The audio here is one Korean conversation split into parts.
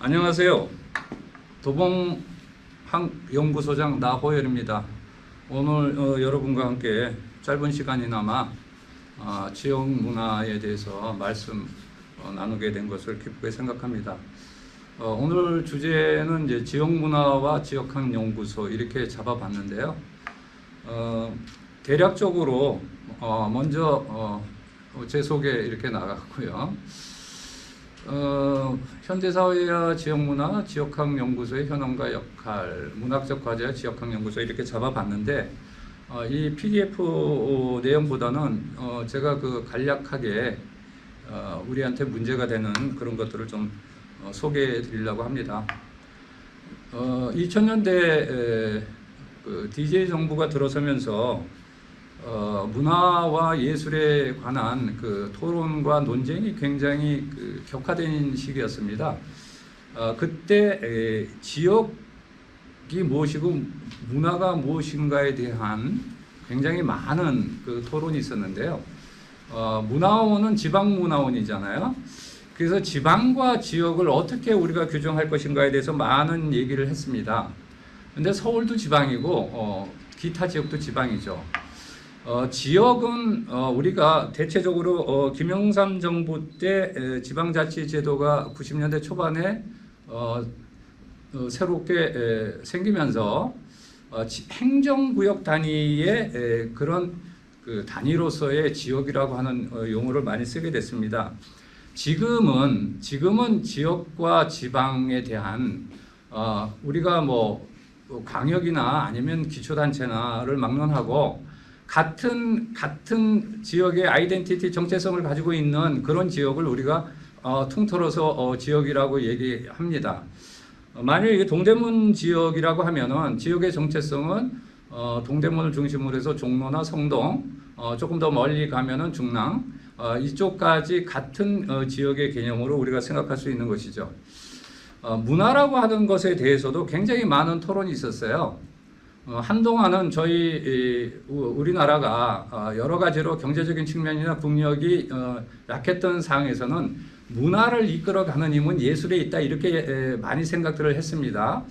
안녕하세요. 도봉연구소장 나호열입니다. 오늘 여러분과 함께 짧은 시간이나마 지역 문화에 대해서 말씀 나누게 된 것을 기쁘게 생각합니다. 오늘 주제는 이제 지역 문화와 지역학 연구소 이렇게 잡아봤는데요. 대략적으로 먼저 제 소개 이렇게 나갔고요. 현대사회와 지역문화, 지역학 연구소의 현황과 역할, 문학적 과제와 지역학 연구소 이렇게 잡아봤는데 이 PDF 내용보다는 제가 간략하게 우리한테 문제가 되는 그런 것들을 좀 소개해 드리려고 합니다. 2000년대 DJ 정부가 들어서면서 문화와 예술에 관한 토론과 논쟁이 굉장히 격화된 시기였습니다. 그때 지역이 무엇이고 문화가 무엇인가에 대한 굉장히 많은 토론이 있었는데요. 문화원은 지방문화원이잖아요. 그래서 지방과 지역을 어떻게 우리가 규정할 것인가에 대해서 많은 얘기를 했습니다. 근데 서울도 지방이고 기타 지역도 지방이죠. 지역은 우리가 대체적으로 김영삼 정부 때 지방자치제도가 90년대 초반에 새롭게 생기면서 행정구역 단위의 그런 단위로서의 지역이라고 하는 용어를 많이 쓰게 됐습니다. 지금은 지역과 지방에 대한 우리가 광역이나 아니면 기초단체나를 막론하고 같은 지역의 아이덴티티 정체성을 가지고 있는 그런 지역을 우리가 통틀어서 지역이라고 얘기합니다. 만일 이게 동대문 지역이라고 하면은 지역의 정체성은 동대문을 중심으로 해서 종로나 성동, 조금 더 멀리 가면은 중랑, 이쪽까지 같은 지역의 개념으로 우리가 생각할 수 있는 것이죠. 문화라고 하는 것에 대해서도 굉장히 많은 토론이 있었어요. 한동안은 우리나라가 여러 가지로 경제적인 측면이나 국력이 약했던 상황에서는 문화를 이끌어가는 힘은 예술에 있다 이렇게 많이 생각들을 했습니다.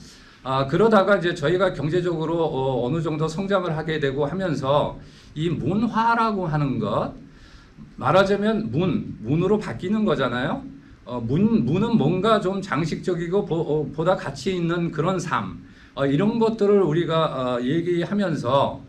그러다가 이제 저희가 경제적으로 어느 정도 성장을 하게 되고 하면서 이 문화라고 하는 것 말하자면 문으로 바뀌는 거잖아요. 문은 뭔가 좀 장식적이고 보다 가치 있는 그런 삶. 이런 것들을 우리가 얘기하면서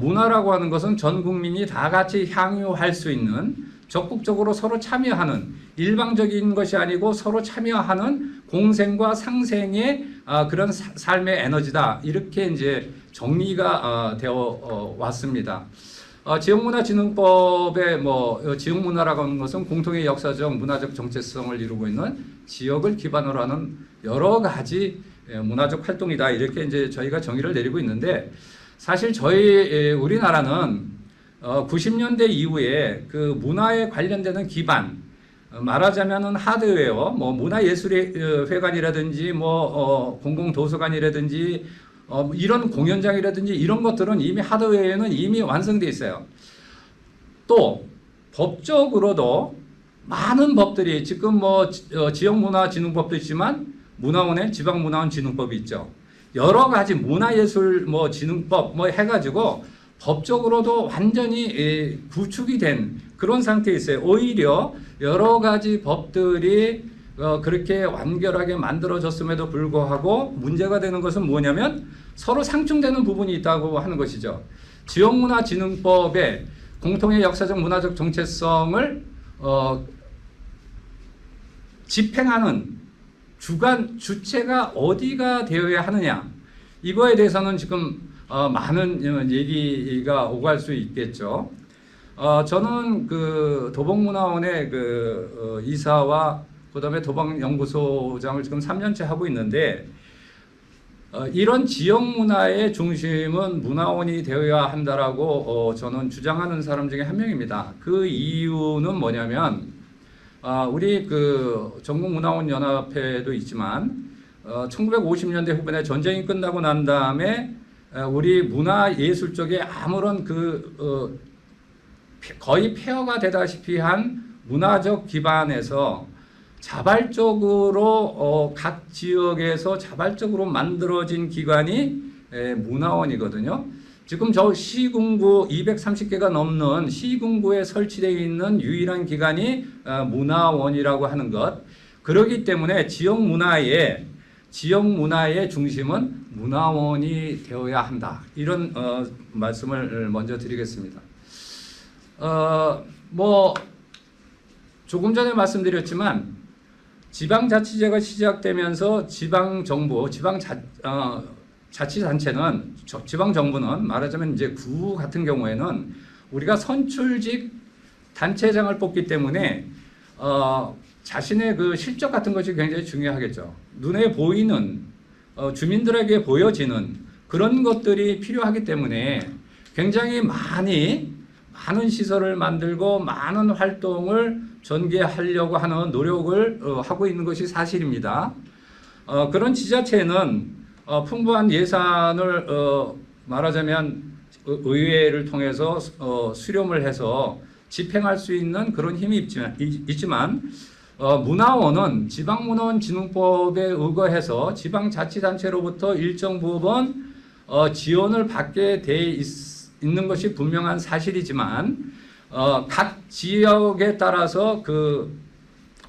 문화라고 하는 것은 전 국민이 다 같이 향유할 수 있는 적극적으로 서로 참여하는 일방적인 것이 아니고 서로 참여하는 공생과 상생의 그런 삶의 에너지다. 이렇게 이제 정리가 되어 왔습니다. 지역문화진흥법의 지역문화라고 하는 것은 공통의 역사적 문화적 정체성을 이루고 있는 지역을 기반으로 하는 여러 가지 문화적 활동이다. 이렇게 이제 저희가 정의를 내리고 있는데 사실 우리나라는 90년대 이후에 문화에 관련되는 기반 말하자면은 하드웨어, 문화예술회관이라든지 공공도서관이라든지 이런 공연장이라든지 이런 것들은 이미 하드웨어에는 이미 완성되어 있어요. 또 법적으로도 많은 법들이 지금 지역문화진흥법도 있지만 문화원에 지방문화원 진흥법이 있죠. 여러 가지 문화예술 진흥법 해가지고 법적으로도 완전히 구축이 된 그런 상태에 있어요. 오히려 여러 가지 법들이 그렇게 완결하게 만들어졌음에도 불구하고 문제가 되는 것은 뭐냐면 서로 상충되는 부분이 있다고 하는 것이죠. 지역문화진흥법의 공통의 역사적 문화적 정체성을 집행하는 주체가 어디가 되어야 하느냐 이거에 대해서는 지금 많은 얘기가 오갈 수 있겠죠. 저는 도봉문화원의 이사와 그다음에 도봉연구소장을 지금 3년째 하고 있는데 이런 지역 문화의 중심은 문화원이 되어야 한다라고 저는 주장하는 사람 중에 한 명입니다. 그 이유는 뭐냐면 우리 전국문화원 연합회도 있지만 1950년대 후반에 전쟁이 끝나고 난 다음에 우리 문화예술 쪽에 아무런 거의 폐허가 되다시피 한 문화적 기반에서 자발적으로 각 지역에서 자발적으로 만들어진 기관이 문화원이거든요. 지금 저 시군구 230개가 넘는 시군구에 설치되어 있는 유일한 기관이 문화원이라고 하는 것. 그렇기 때문에 지역 문화의 중심은 문화원이 되어야 한다. 이런 말씀을 먼저 드리겠습니다. 뭐 조금 전에 말씀드렸지만 지방자치제가 시작되면서 지방정부, 자치단체는, 지방정부는 말하자면 이제 구 같은 경우에는 우리가 선출직 단체장을 뽑기 때문에 자신의 그 실적 같은 것이 굉장히 중요하겠죠. 눈에 보이는, 주민들에게 보여지는 그런 것들이 필요하기 때문에 굉장히 많은 시설을 만들고 많은 활동을 전개하려고 하는 노력을 하고 있는 것이 사실입니다. 그런 지자체는 풍부한 예산을 말하자면 의회를 통해서 수렴을 해서 집행할 수 있는 그런 힘이 있지만 문화원은 지방문화원진흥법에 의거해서 지방자치단체로부터 일정 부분 지원을 받게 돼 있는 것이 분명한 사실이지만 각 지역에 따라서 그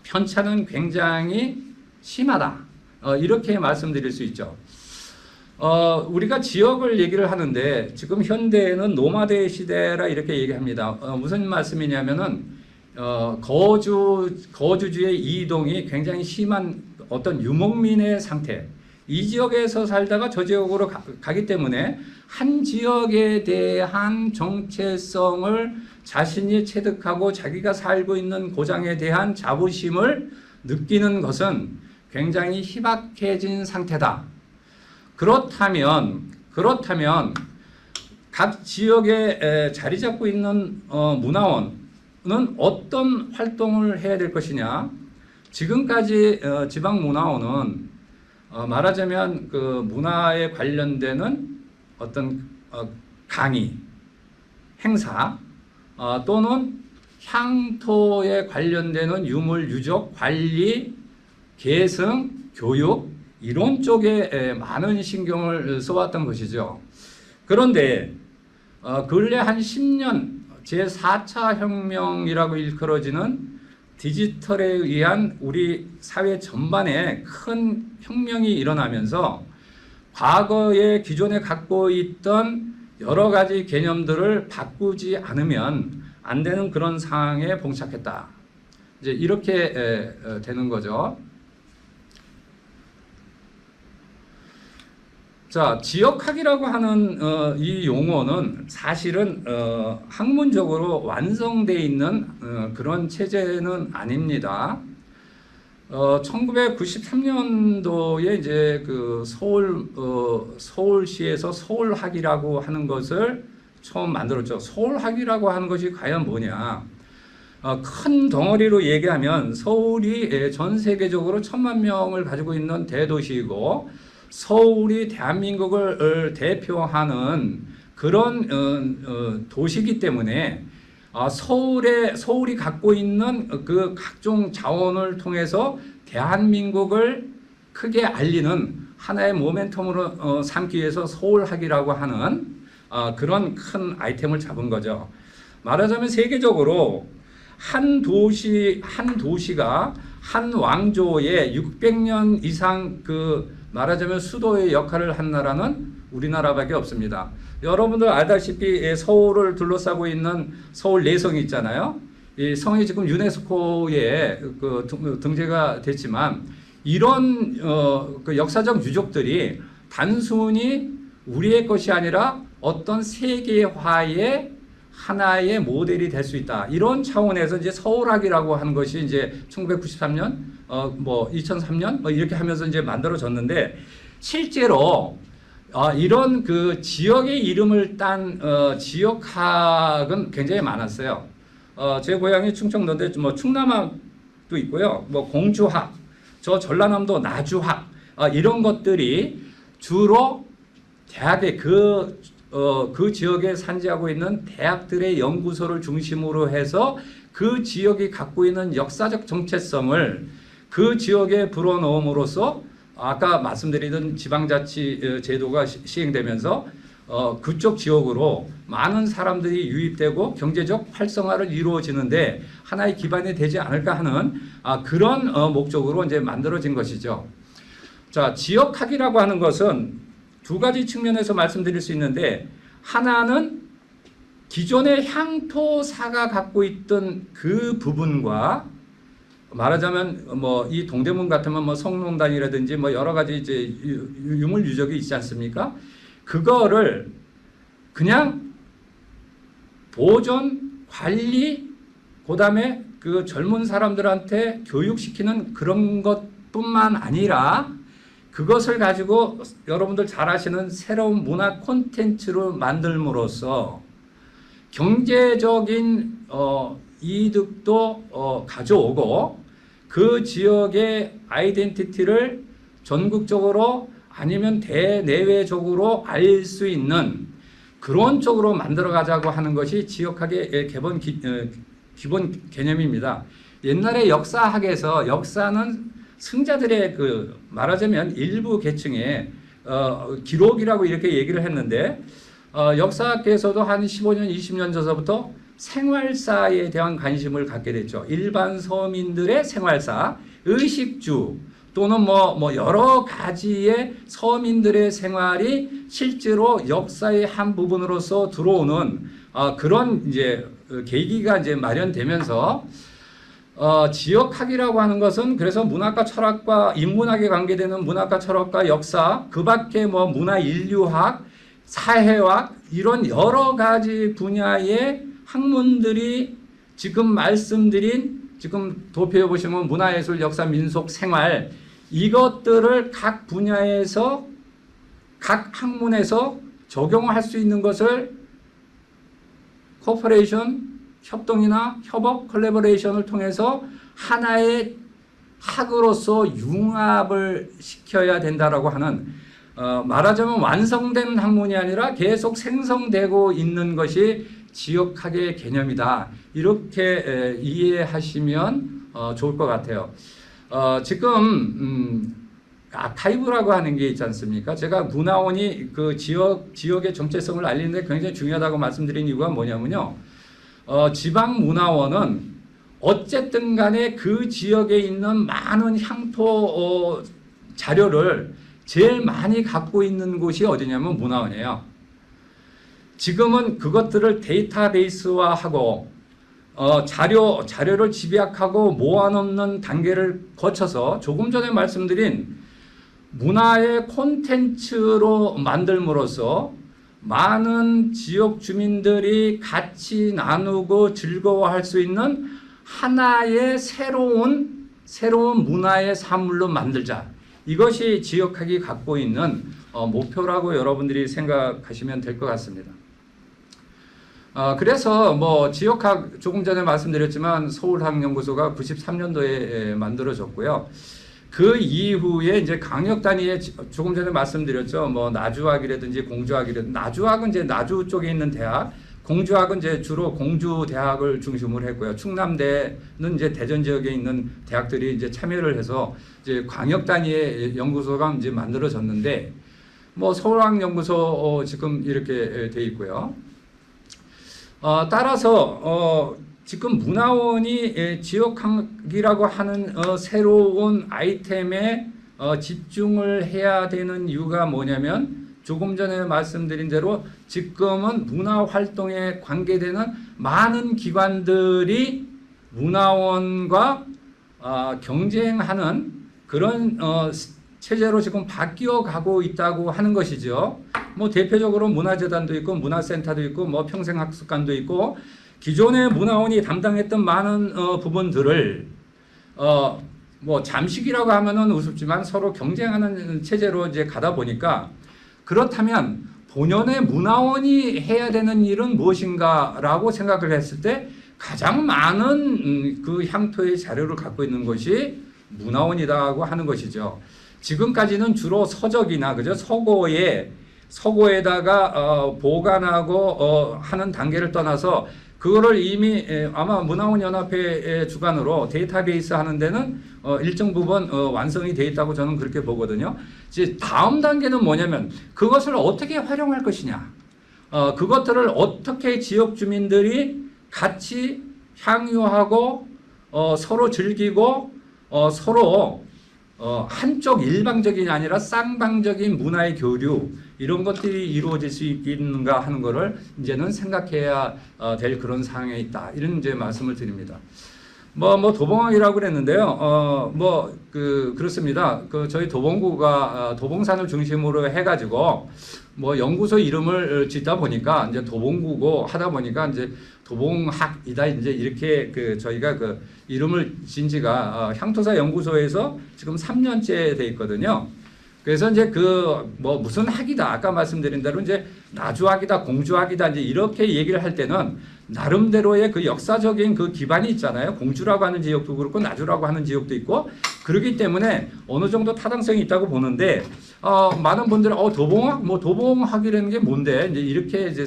편차는 굉장히 심하다. 이렇게 말씀드릴 수 있죠. 우리가 지역을 얘기를 하는데 지금 현대에는 노마드 시대라 이렇게 얘기합니다. 무슨 말씀이냐면은 거주지의 이동이 굉장히 심한 어떤 유목민의 상태. 이 지역에서 살다가 저 지역으로 가기 때문에 한 지역에 대한 정체성을 자신이 체득하고 자기가 살고 있는 고장에 대한 자부심을 느끼는 것은 굉장히 희박해진 상태다. 그렇다면 각 지역에 자리 잡고 있는 문화원은 어떤 활동을 해야 될 것이냐? 지금까지 지방문화원은 말하자면 그 문화에 관련되는 어떤 강의, 행사 또는 향토에 관련되는 유물, 유적, 관리, 계승, 교육 이런 쪽에 많은 신경을 써왔던 것이죠. 그런데 근래 한 10년 제4차 혁명이라고 일컬어지는 디지털에 의한 우리 사회 전반에 큰 혁명이 일어나면서 과거에 기존에 갖고 있던 여러 가지 개념들을 바꾸지 않으면 안 되는 그런 상황에 봉착했다. 이제 이렇게 되는 거죠. 자, 지역학이라고 하는 이 용어는 사실은 학문적으로 완성되어 있는 그런 체제는 아닙니다. 1993년도에 이제 그 서울시에서 서울학이라고 하는 것을 처음 만들었죠. 서울학이라고 하는 것이 과연 뭐냐? 큰 덩어리로 얘기하면 서울이 전 세계적으로 1,000만 명을 가지고 있는 대도시이고 서울이 대한민국을 대표하는 그런 도시이기 때문에 서울이 갖고 있는 그 각종 자원을 통해서 대한민국을 크게 알리는 하나의 모멘텀으로 삼기 위해서 서울학이라고 하는 그런 큰 아이템을 잡은 거죠. 말하자면 세계적으로 한 도시가 한 왕조의 600년 이상 그 말하자면 수도의 역할을 한 나라는 우리나라밖에 없습니다. 여러분들 알다시피 서울을 둘러싸고 있는 서울 내성이 있잖아요. 이 성이 지금 유네스코에 등재가 됐지만 이런 그 역사적 유적들이 단순히 우리의 것이 아니라 어떤 세계화의 하나의 모델이 될 수 있다. 이런 차원에서 이제 서울학이라고 하는 것이 이제 1993년, 2003년 이렇게 하면서 이제 만들어졌는데 실제로 이런 그 지역의 이름을 딴 지역학은 굉장히 많았어요. 제 고향이 충청도인데 충남학도 있고요. 공주학, 저 전라남도 나주학 이런 것들이 주로 대학의 그 지역에 산지하고 있는 대학들의 연구소를 중심으로 해서 그 지역이 갖고 있는 역사적 정체성을 그 지역에 불어넣음으로써 아까 말씀드리던 지방자치 제도가 시행되면서 그쪽 지역으로 많은 사람들이 유입되고 경제적 활성화를 이루어지는데 하나의 기반이 되지 않을까 하는 그런 목적으로 이제 만들어진 것이죠. 자, 지역학이라고 하는 것은 두 가지 측면에서 말씀드릴 수 있는데, 하나는 기존의 향토사가 갖고 있던 그 부분과, 말하자면 뭐 이 동대문 같으면 뭐 성농단이라든지 뭐 여러 가지 이제 유물 유적이 있지 않습니까? 그거를 그냥 보존, 관리, 그다음에 그 젊은 사람들한테 교육시키는 그런 것뿐만 아니라 그것을 가지고 여러분들 잘 아시는 새로운 문화 콘텐츠로 만들므로써 경제적인 이득도 가져오고 그 지역의 아이덴티티를 전국적으로 아니면 대내외적으로 알 수 있는 그런 쪽으로 만들어 가자고 하는 것이 지역학의 기본 개념입니다. 옛날에 역사학에서 역사는 승자들의 그 말하자면 일부 계층의 기록이라고 이렇게 얘기를 했는데, 역사학계에서도 한 15년, 20년 전서부터 생활사에 대한 관심을 갖게 됐죠. 일반 서민들의 생활사, 의식주 또는 뭐 여러 가지의 서민들의 생활이 실제로 역사의 한 부분으로서 들어오는 그런 이제 계기가 이제 마련되면서 지역학이라고 하는 것은 그래서 문학과 철학과 인문학에 관계되는 문학과 철학과 역사, 그 밖에 뭐 문화 인류학, 사회학 이런 여러 가지 분야의 학문들이 지금 말씀드린 지금 도표에 보시면 문화예술, 역사, 민속, 생활 이것들을 각 분야에서 각 학문에서 적용할 수 있는 것을 코퍼레이션, 협동이나 협업, 콜래버레이션을 통해서 하나의 학으로서 융합을 시켜야 된다라고 하는 말하자면 완성된 학문이 아니라 계속 생성되고 있는 것이 지역학의 개념이다. 이렇게 이해하시면 좋을 것 같아요. 지금 아카이브라고 하는 게 있지 않습니까? 제가 문화원이 그 지역의 정체성을 알리는데 굉장히 중요하다고 말씀드린 이유가 뭐냐면요. 지방문화원은 어쨌든 간에 그 지역에 있는 많은 향토 자료를 제일 많이 갖고 있는 곳이 어디냐면 문화원이에요. 지금은 그것들을 데이터베이스화하고 자료를 집약하고 모아놓는 단계를 거쳐서 조금 전에 말씀드린 문화의 콘텐츠로 만들므로써 많은 지역 주민들이 같이 나누고 즐거워할 수 있는 하나의 새로운 문화의 산물로 만들자. 이것이 지역학이 갖고 있는 목표라고 여러분들이 생각하시면 될 것 같습니다. 그래서 뭐 지역학 조금 전에 말씀드렸지만 서울학연구소가 93년도에 만들어졌고요. 그 이후에 이제 강역 단위에 조금 전에 말씀드렸죠. 뭐 나주학이라든지 공주학이라든지, 나주학은 이제 나주 쪽에 있는 대학, 공주학은 이제 주로 공주 대학을 중심으로 했고요. 충남대는 이제 대전 지역에 있는 대학들이 이제 참여를 해서 이제 강역 단위의 연구소가 이제 만들어졌는데, 뭐 서울학연구소 지금 이렇게 돼 있고요. 따라서 지금 문화원이 지역학이라고 하는 새로운 아이템에 집중을 해야 되는 이유가 뭐냐면, 조금 전에 말씀드린 대로 지금은 문화활동에 관계되는 많은 기관들이 문화원과 경쟁하는 그런 체제로 지금 바뀌어 가고 있다고 하는 것이죠. 뭐 대표적으로 문화재단도 있고 문화센터도 있고 뭐 평생학습관도 있고, 기존의 문화원이 담당했던 많은 부분들을 뭐 잠식이라고 하면은 우습지만 서로 경쟁하는 체제로 이제 가다 보니까, 그렇다면 본연의 문화원이 해야 되는 일은 무엇인가라고 생각을 했을 때 가장 많은 그 향토의 자료를 갖고 있는 것이 문화원이라고 하는 것이죠. 지금까지는 주로 서적이나 그죠, 서고에다가 보관하고 하는 단계를 떠나서 그거를 이미 아마 문화원 연합회 주관으로 데이터베이스 하는 데는 일정 부분 완성이 돼 있다고 저는 그렇게 보거든요. 이제 다음 단계는 뭐냐면 그것을 어떻게 활용할 것이냐. 그것들을 어떻게 지역 주민들이 같이 향유하고 서로 즐기고 서로 한쪽 일방적이 아니라 쌍방적인 문화의 교류 이런 것들이 이루어질 수 있는가 하는 것을 이제는 생각해야 될 그런 상황에 있다. 이런 이제 말씀을 드립니다. 뭐 도봉항이라고 그랬는데요. 그렇습니다. 저희 도봉구가 도봉산을 중심으로 해가지고 뭐 연구소 이름을 짓다 보니까 이제 도봉구고 하다 보니까 이제 도봉학이다 이제 이렇게 저희가 이름을 진 지가 향토사 연구소에서 지금 3년째 돼 있거든요. 그래서 이제 무슨 학이다 아까 말씀드린 대로 이제 나주학이다 공주학이다 이제 이렇게 얘기를 할 때는 나름대로의 그 역사적인 그 기반이 있잖아요. 공주라고 하는 지역도 그렇고 나주라고 하는 지역도 있고 그렇기 때문에 어느 정도 타당성이 있다고 보는데 많은 분들은 도봉학 도봉학이라는 게 뭔데 이제 이렇게 이제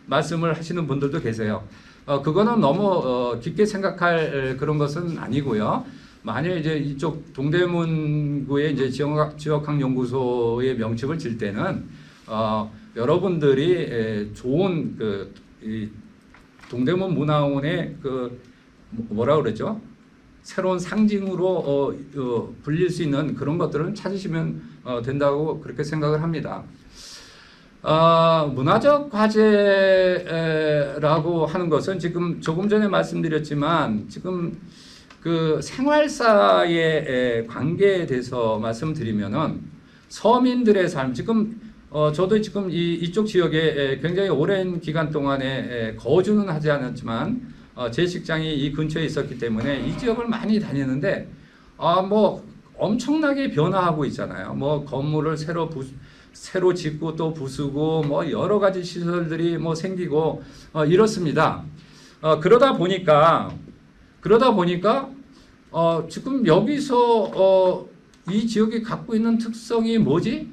말씀을 하시는 분들도 계세요. 그거는 너무 깊게 생각할 그런 것은 아니고요. 만약 이제 이쪽 동대문구의 이제 지역학연구소의 명칭을 질 때는 여러분들이 좋은 이 동대문 문화원의 뭐라 그러죠? 새로운 상징으로 불릴 수 있는 그런 것들은 찾으시면 된다고 그렇게 생각을 합니다. 문화적 과제라고 하는 것은 지금 조금 전에 말씀드렸지만 지금 생활사의 관계에 대해서 말씀드리면은 서민들의 삶 지금 저도 지금 이쪽 지역에 굉장히 오랜 기간 동안에 거주는 하지 않았지만 제 직장이 이 근처에 있었기 때문에 이 지역을 많이 다니는데 뭐 엄청나게 변화하고 있잖아요. 뭐 건물을 새로 짓고 또 부수고 뭐 여러 가지 시설들이 뭐 생기고 이렇습니다. 그러다 보니까 지금 여기서 이 지역이 갖고 있는 특성이 뭐지?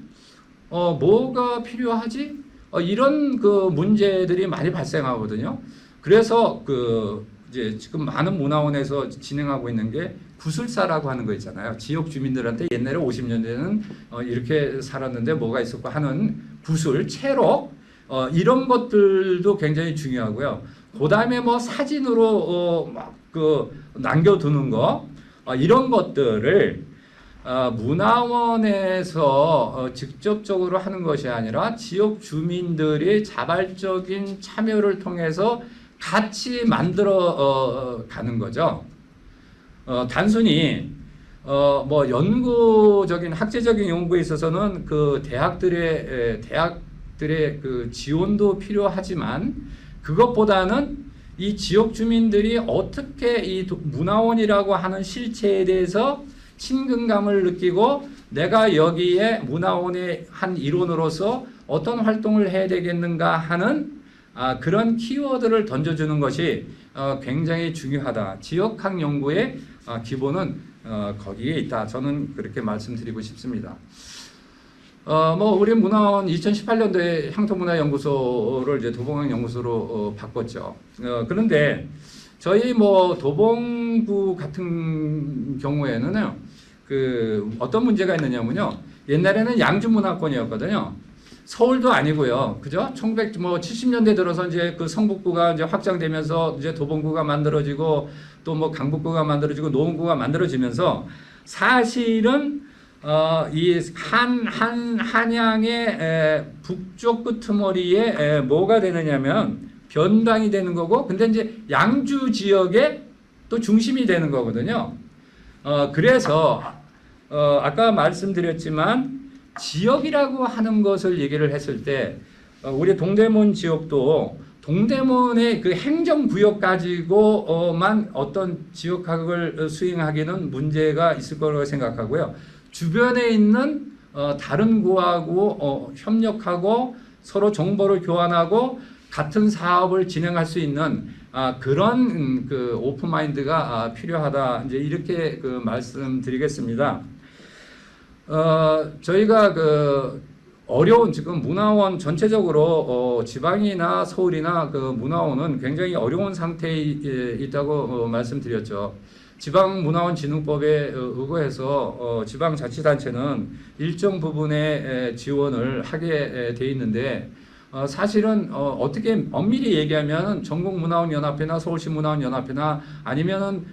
뭐가 필요하지? 이런 문제들이 많이 발생하거든요. 그래서 이제 지금 많은 문화원에서 진행하고 있는 게 구술사라고 하는 거 있잖아요. 지역 주민들한테 옛날에 50년 전에는 이렇게 살았는데 뭐가 있었고 하는 구술, 체록 이런 것들도 굉장히 중요하고요. 그다음에 뭐 사진으로 남겨두는 거 이런 것들을 문화원에서 직접적으로 하는 것이 아니라 지역 주민들이 자발적인 참여를 통해서 같이 만들어 가는 거죠. 단순히 뭐 연구적인 학제적인 연구에 있어서는 대학들의 지원도 필요하지만 그것보다는 이 지역 주민들이 어떻게 이 문화원이라고 하는 실체에 대해서 친근감을 느끼고 내가 여기에 문화원의 한 일원으로서 어떤 활동을 해야 되겠는가 하는 그런 키워드를 던져주는 것이 굉장히 중요하다. 지역학 연구의 기본은 거기에 있다. 저는 그렇게 말씀드리고 싶습니다. 뭐 우리 문화원 2018년도에 향토문화연구소를 이제 도봉항연구소로 바꿨죠. 그런데 저희 뭐 도봉구 같은 경우에는요, 어떤 문제가 있느냐면요, 옛날에는 양주문화권이었거든요. 서울도 아니고요, 그죠? 1970년대 들어서 이제 성북구가 이제 확장되면서 이제 도봉구가 만들어지고 또 뭐 강북구가 만들어지고 노원구가 만들어지면서 사실은 이 한양의 북쪽 끄트머리에 뭐가 되느냐면 변방이 되는 거고, 근데 이제 양주 지역의 또 중심이 되는 거거든요. 그래서 아까 말씀드렸지만 지역이라고 하는 것을 얘기를 했을 때 우리 동대문 지역도 동대문의 행정구역 가지고만 어떤 지역학을 수행하기는 문제가 있을 거라고 생각하고요. 주변에 있는 다른 구하고 협력하고 서로 정보를 교환하고 같은 사업을 진행할 수 있는 그런 오픈마인드가 필요하다. 이제 이렇게 말씀드리겠습니다. 저희가 어려운 지금 문화원 전체적으로 지방이나 서울이나 그 문화원은 굉장히 어려운 상태에 있다고 말씀드렸죠. 지방문화원진흥법에 의거해서 지방자치단체는 일정 부분의 지원을 하게 돼 있는데 사실은 어떻게 엄밀히 얘기하면 전국문화원연합회나 서울시문화원연합회나 아니면은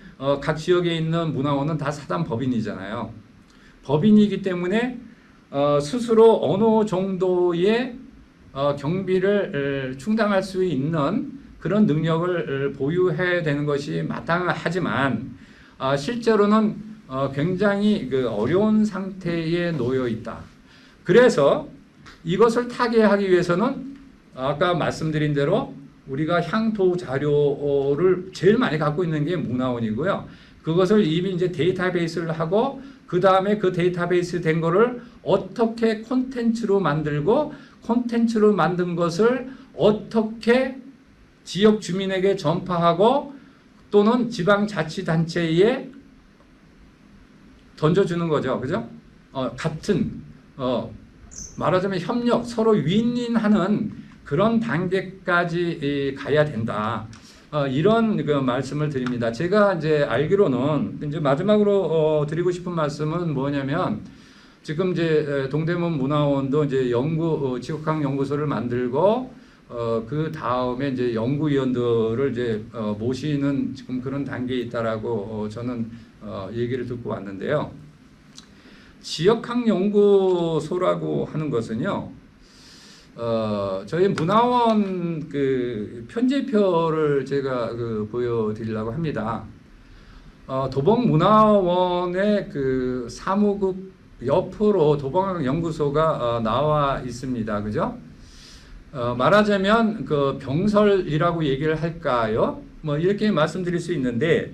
각 지역에 있는 문화원은 다 사단 법인이잖아요. 법인이기 때문에 스스로 어느 정도의 경비를 충당할 수 있는 그런 능력을 보유해야 되는 것이 마땅하지만 실제로는 굉장히 그 어려운 상태에 놓여 있다. 그래서 이것을 타개하기 위해서는 아까 말씀드린 대로 우리가 향토 자료를 제일 많이 갖고 있는 게 문화원이고요. 그것을 이미 이제 데이터베이스를 하고 그 다음에 그 데이터베이스 된 거를 어떻게 콘텐츠로 만들고 콘텐츠로 만든 것을 어떻게 지역 주민에게 전파하고 또는 지방자치단체에 던져주는 거죠. 그죠? 같은 말하자면 협력, 서로 윈윈하는 그런 단계까지 가야 된다. 이런 그 말씀을 드립니다. 제가 이제 알기로는 이제 마지막으로 드리고 싶은 말씀은 뭐냐면 지금 이제 동대문 문화원도 이제 지역학 연구소를 만들고 그 다음에 이제 연구위원들을 이제 모시는 지금 그런 단계에 있다라고 저는 얘기를 듣고 왔는데요. 지역학 연구소라고 하는 것은요. 저희 문화원 그 편제표를 제가 보여드리려고 합니다. 도봉문화원의 그 사무국 옆으로 도봉학 연구소가 나와 있습니다. 그죠? 말하자면 그 병설이라고 얘기를 할까요? 뭐 이렇게 말씀드릴 수 있는데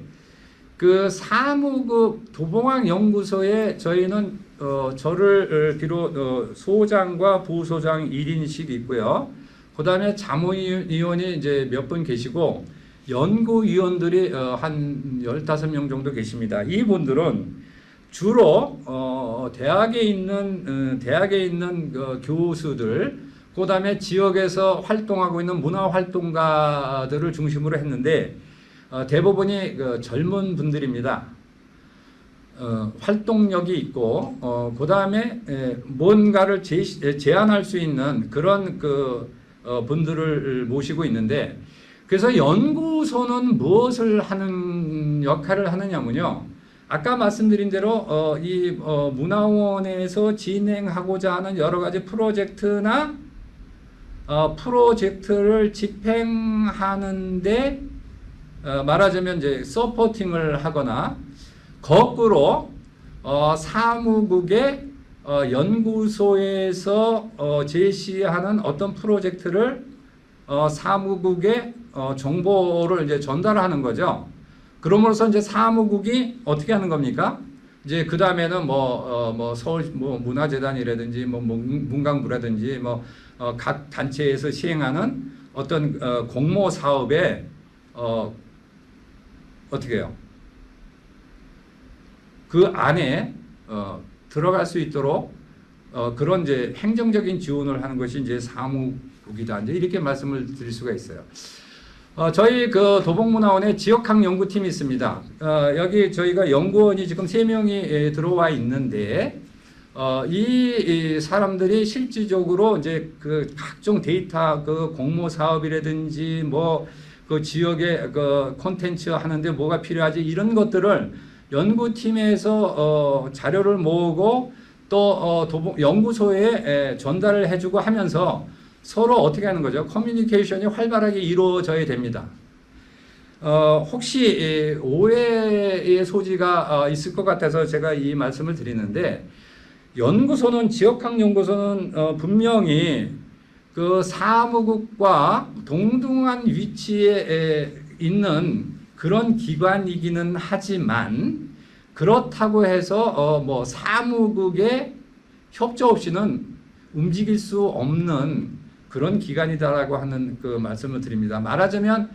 그 사무국 도봉학 연구소에 저희는 저를 비롯 소장과 부소장 1인씩 있고요. 그 다음에 자문위원이 이제 몇 분 계시고 연구위원들이 한 15명 정도 계십니다. 이분들은 주로 대학에 있는 교수들, 그 다음에 지역에서 활동하고 있는 문화활동가들을 중심으로 했는데 대부분이 젊은 분들입니다. 활동력이 있고 그 다음에 뭔가를 제안할 수 있는 그런 분들을 모시고 있는데 그래서 연구소는 무엇을 하는 역할을 하느냐면요. 아까 말씀드린 대로 이 문화원에서 진행하고자 하는 여러 가지 프로젝트나 프로젝트를 집행하는데 말하자면 이제 서포팅을 하거나 거꾸로 사무국의 연구소에서 제시하는 어떤 프로젝트를 사무국에 정보를 이제 전달하는 거죠. 그럼으로써 이제 사무국이 어떻게 하는 겁니까? 이제 그 다음에는 서울 문화재단이라든지 문광부라든지 각 단체에서 시행하는 어떤 공모 사업에 어떻게 해요? 그 안에 들어갈 수 있도록 그런 이제 행정적인 지원을 하는 것이 이제 사무국이다. 이제 이렇게 말씀을 드릴 수가 있어요. 저희 그 도봉문화원에 지역학 연구팀이 있습니다. 여기 저희가 연구원이 지금 3명이 들어와 있는데 이 사람들이 실질적으로 이제 그 각종 데이터 공모 사업이라든지 그 지역의 콘텐츠 하는데 뭐가 필요하지 이런 것들을 연구팀에서 자료를 모으고 또 연구소에 전달을 해주고 하면서 서로 어떻게 하는 거죠? 커뮤니케이션이 활발하게 이루어져야 됩니다. 혹시 오해의 소지가 있을 것 같아서 제가 이 말씀을 드리는데 지역학 연구소는 분명히 그 사무국과 동등한 위치에 있는 그런 기관이기는 하지만 그렇다고 해서 사무국의 협조 없이는 움직일 수 없는 그런 기관이다라고 하는 그 말씀을 드립니다. 말하자면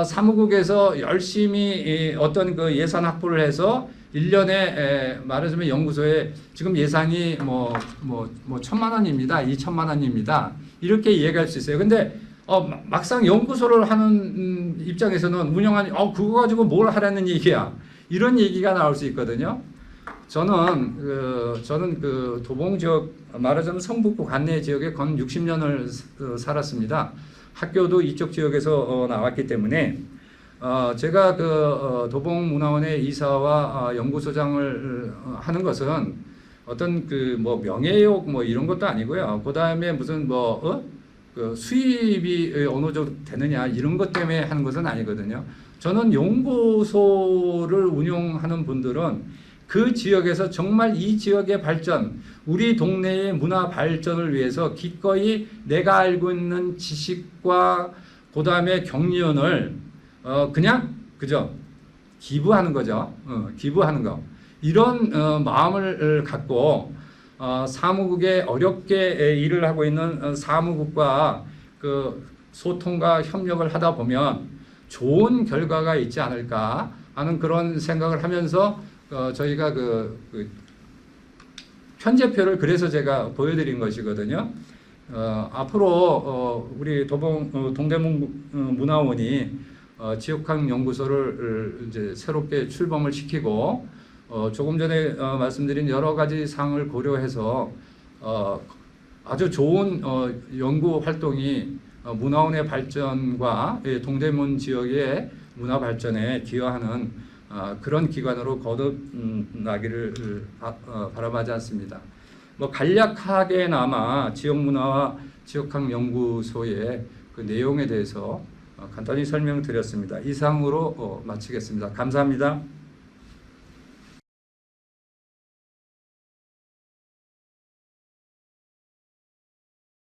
사무국에서 열심히 어떤 그 예산 확보를 해서 1년에 말하자면 연구소에 지금 예산이 뭐 1,000만 원입니다. 2,000만 원입니다. 이렇게 이해할 수 있어요. 근데 막상 연구소를 하는 입장에서는 운영하니 그거 가지고 뭘 하라는 얘기야. 이런 얘기가 나올 수 있거든요. 저는 그 도봉 지역 말하자면 성북구 관내 지역에 건 60년을 살았습니다. 학교도 이쪽 지역에서 나왔기 때문에 제가 도봉문화원의 이사와 연구소장을 하는 것은 어떤 그 뭐 명예욕 뭐 이런 것도 아니고요. 그 다음에 무슨 그 수입이 어느 정도 되느냐 이런 것 때문에 하는 것은 아니거든요. 저는 연구소를 운영하는 분들은 그 지역에서 정말 이 지역의 발전, 우리 동네의 문화 발전을 위해서 기꺼이 내가 알고 있는 지식과 그 다음에 경륜을 그냥 그죠 기부하는 거죠. 기부하는 거 이런 마음을 갖고 사무국에 어렵게 일을 하고 있는 사무국과 그 소통과 협력을 하다 보면 좋은 결과가 있지 않을까 하는 그런 생각을 하면서 저희가 그 편제표를 그래서 제가 보여드린 것이거든요. 앞으로 우리 동대문 문화원이 지역학 연구소를 이제 새롭게 출범을 시키고 조금 전에 말씀드린 여러 가지 사항을 고려해서 아주 좋은 연구 활동이 문화원의 발전과 동대문 지역의 문화 발전에 기여하는 그런 기관으로 거듭나기를 바라마지 않습니다. 뭐 간략하게나마 지역문화와 지역학 연구소의 그 내용에 대해서 간단히 설명드렸습니다. 이상으로 마치겠습니다. 감사합니다.